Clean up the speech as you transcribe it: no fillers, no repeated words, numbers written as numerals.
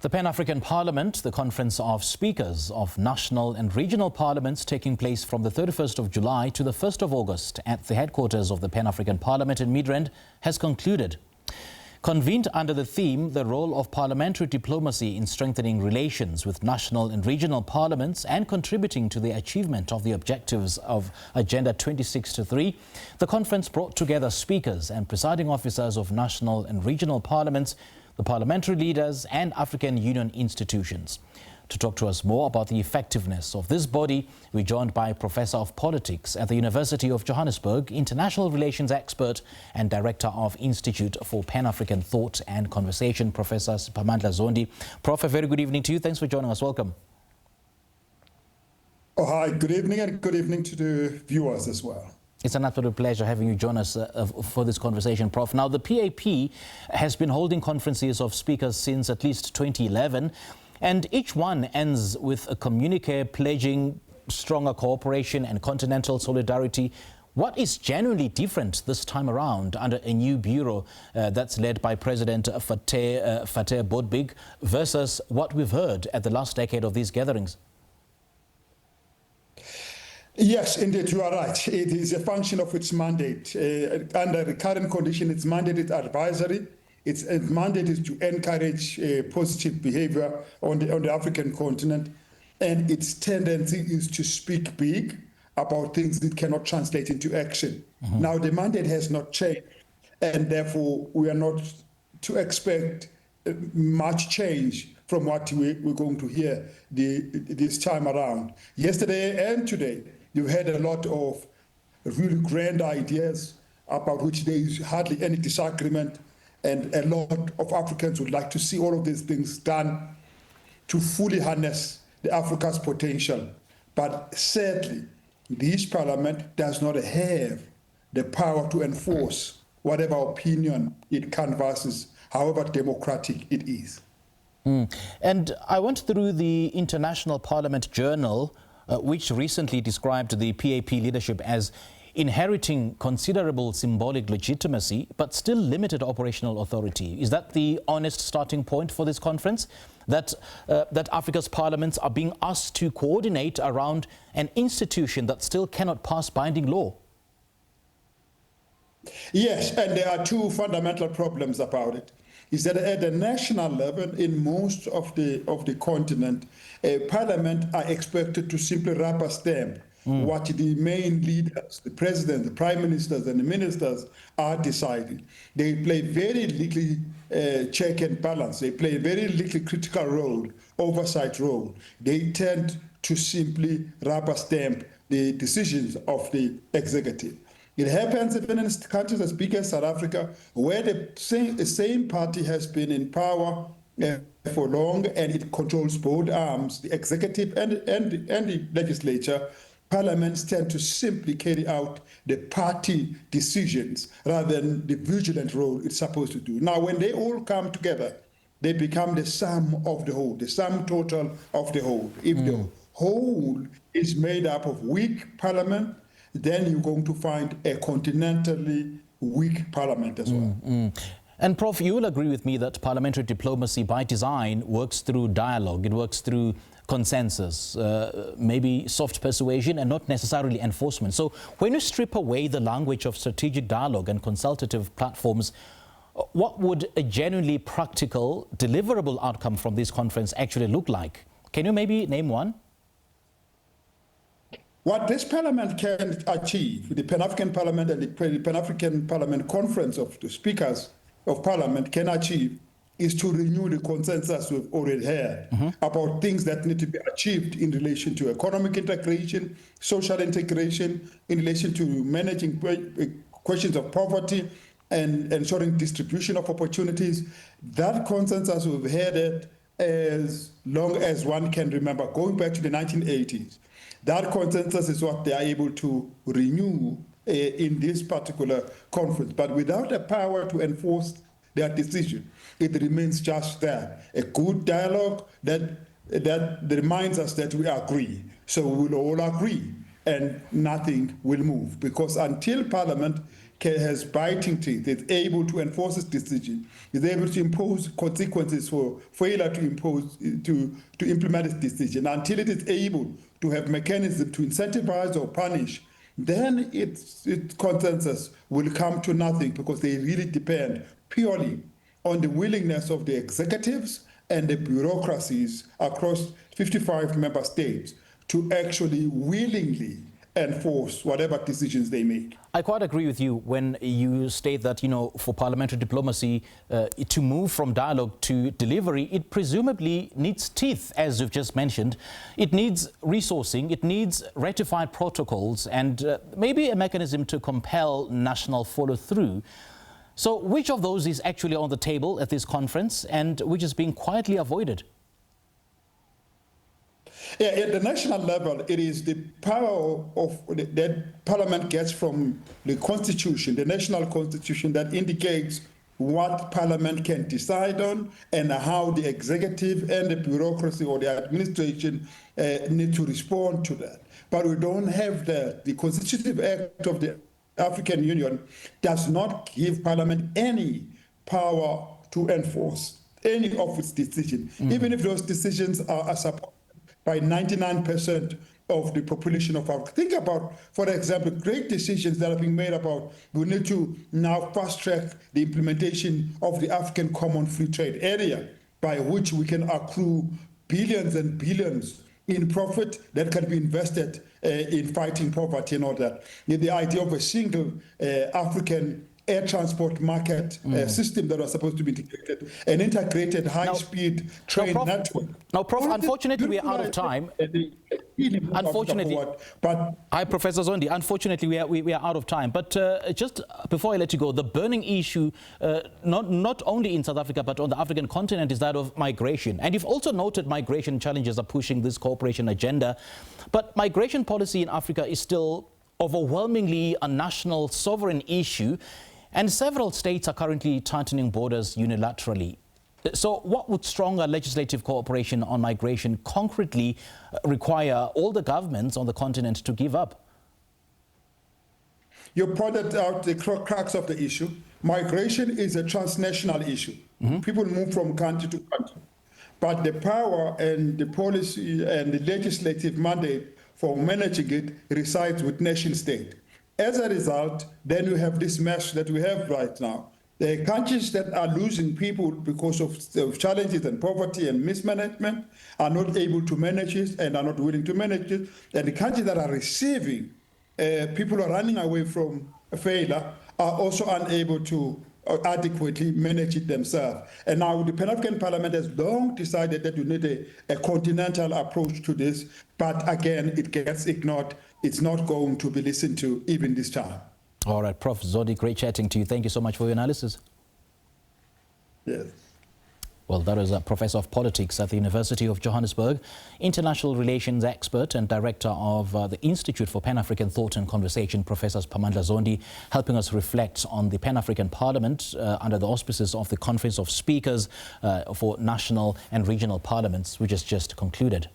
The Pan-African Parliament, the Conference of Speakers of National and Regional Parliaments taking place from the 31st of July to the 1st of August at the headquarters of the Pan-African Parliament in Midrand, has concluded. Convened under the theme, the role of parliamentary diplomacy in strengthening relations with national and regional parliaments and contributing to the achievement of the objectives of Agenda 2063, the conference brought together speakers and presiding officers of national and regional parliaments, the parliamentary leaders and African Union institutions. To talk to us more about the effectiveness of this body, we're joined by Professor of Politics at the University of Johannesburg, International Relations Expert and Director of Institute for Pan-African Thought and Conversation, Professor Siphamandla Zondi. Prof, a very good evening to you. Thanks for joining us. Welcome. Oh, hi, good evening, and good evening to the viewers as well. It's an absolute pleasure having you join us for this conversation, Prof. Now, the PAP has been holding conferences of speakers since at least 2011, and each one ends with a communique pledging stronger cooperation and continental solidarity. What is genuinely different this time around under a new bureau that's led by President Fattah Botbig versus what we've heard at the last decade of these gatherings? Yes, indeed, you are right. It is a function of its mandate. Under the current condition, its mandate is advisory. Its mandate is to encourage positive behavior on the African continent, and its tendency is to speak big about things that cannot translate into action. Now, the mandate has not changed, and therefore we are not to expect much change from what we're going to hear this time around. Yesterday and today, you had a lot of really grand ideas about which there is hardly any disagreement, and a lot of Africans would like to see all of these things done to fully harness Africa's potential. But sadly, this parliament does not have the power to enforce whatever opinion it canvasses, however democratic it is. And I went through the International Parliament Journal, which recently described the PAP leadership as inheriting considerable symbolic legitimacy, but still limited operational authority. Is that the honest starting point for this conference? That Africa's parliaments are being asked to coordinate around an institution that still cannot pass binding law? Yes, and there are two fundamental problems about it. Is that at the national level, in most of the continent, parliament are expected to simply rubber stamp what the main leaders, the president, the prime ministers, and the ministers are deciding. They play very little check and balance. They play very little critical role, oversight role. They tend to simply rubber stamp the decisions of the executive. It happens even in countries as big as South Africa, where the same party has been in power for long, and it controls both arms, the executive and the legislature. Parliaments tend to simply carry out the party decisions rather than the vigilant role it's supposed to do. Now, when they all come together, they become the sum of the whole, the sum total of the whole. If the whole is made up of weak parliament, then you're going to find a continentally weak parliament as well. And Prof, you will agree with me that parliamentary diplomacy by design works through dialogue. It works through consensus, maybe soft persuasion and not necessarily enforcement. So when you strip away the language of strategic dialogue and consultative platforms, what would a genuinely practical, deliverable outcome from this conference actually look like? Can you maybe name one? What this parliament can achieve, the Pan-African Parliament and the Pan-African Parliament Conference of the Speakers of Parliament can achieve, is to renew the consensus we've already had about things that need to be achieved in relation to economic integration, social integration, in relation to managing questions of poverty and ensuring distribution of opportunities. That consensus we've had it as long as one can remember, going back to the 1980s. That consensus is what they are able to renew in this particular conference. But without the power to enforce their decision, it remains just that, a good dialogue that reminds us that we agree. So we will all agree, and nothing will move. Because until Parliament has biting teeth, is able to enforce its decision, is able to impose consequences for failure to implement its decision, until it is able to have mechanisms to incentivize or punish, then its consensus will come to nothing, because they really depend purely on the willingness of the executives and the bureaucracies across 55 member states to actually willingly enforce whatever decisions they make. I quite agree with you when you state that, for parliamentary diplomacy to move from dialogue to delivery, it presumably needs teeth, as you've just mentioned. It needs resourcing, it needs ratified protocols, and maybe a mechanism to compel national follow-through. So which of those is actually on the table at this conference and which is being quietly avoided? Yeah, at the national level, it is the power that Parliament gets from the Constitution, the national Constitution, that indicates what Parliament can decide on and how the executive and the bureaucracy or the administration need to respond to that. But we don't have that. The Constitutive Act of the African Union does not give Parliament any power to enforce any of its decisions, even if those decisions are supported by 99% of the population of Africa. Think about, for example, great decisions that are being made about we need to now fast-track the implementation of the African Common Free Trade Area, by which we can accrue billions and billions in profit that can be invested in fighting poverty and all that. The idea of a single African air transport market system that was supposed to be integrated, an integrated high-speed train network. Now, Prof, unfortunately, we are out of time. Unfortunately, hi, Professor Zondi. Unfortunately, we are out of time. But just before I let you go, the burning issue, not only in South Africa, but on the African continent, is that of migration. And you've also noted migration challenges are pushing this cooperation agenda. But migration policy in Africa is still overwhelmingly a national sovereign issue. And several states are currently tightening borders unilaterally. So what would stronger legislative cooperation on migration concretely require all the governments on the continent to give up? You pointed out the crux of the issue. Migration is a transnational issue. People move from country to country. But the power and the policy and the legislative mandate for managing it resides with nation state. As a result, then you have this mess that we have right now. The countries that are losing people because of challenges and poverty and mismanagement are not able to manage it and are not willing to manage it. And the countries that are receiving people are running away from failure are also unable to adequately manage it themselves. And now the Pan-African Parliament has long decided that you need a continental approach to this, but again, it gets ignored. It's not going to be listened to even this time. All right, Prof. Zondi, great chatting to you. Thank you so much for your analysis. Yes. Well, that is a Professor of Politics at the University of Johannesburg, International Relations expert and Director of the Institute for Pan-African Thought and Conversation, Professor Siphamandla Zondi, helping us reflect on the Pan-African Parliament under the auspices of the Conference of Speakers for National and Regional Parliaments, which has just concluded.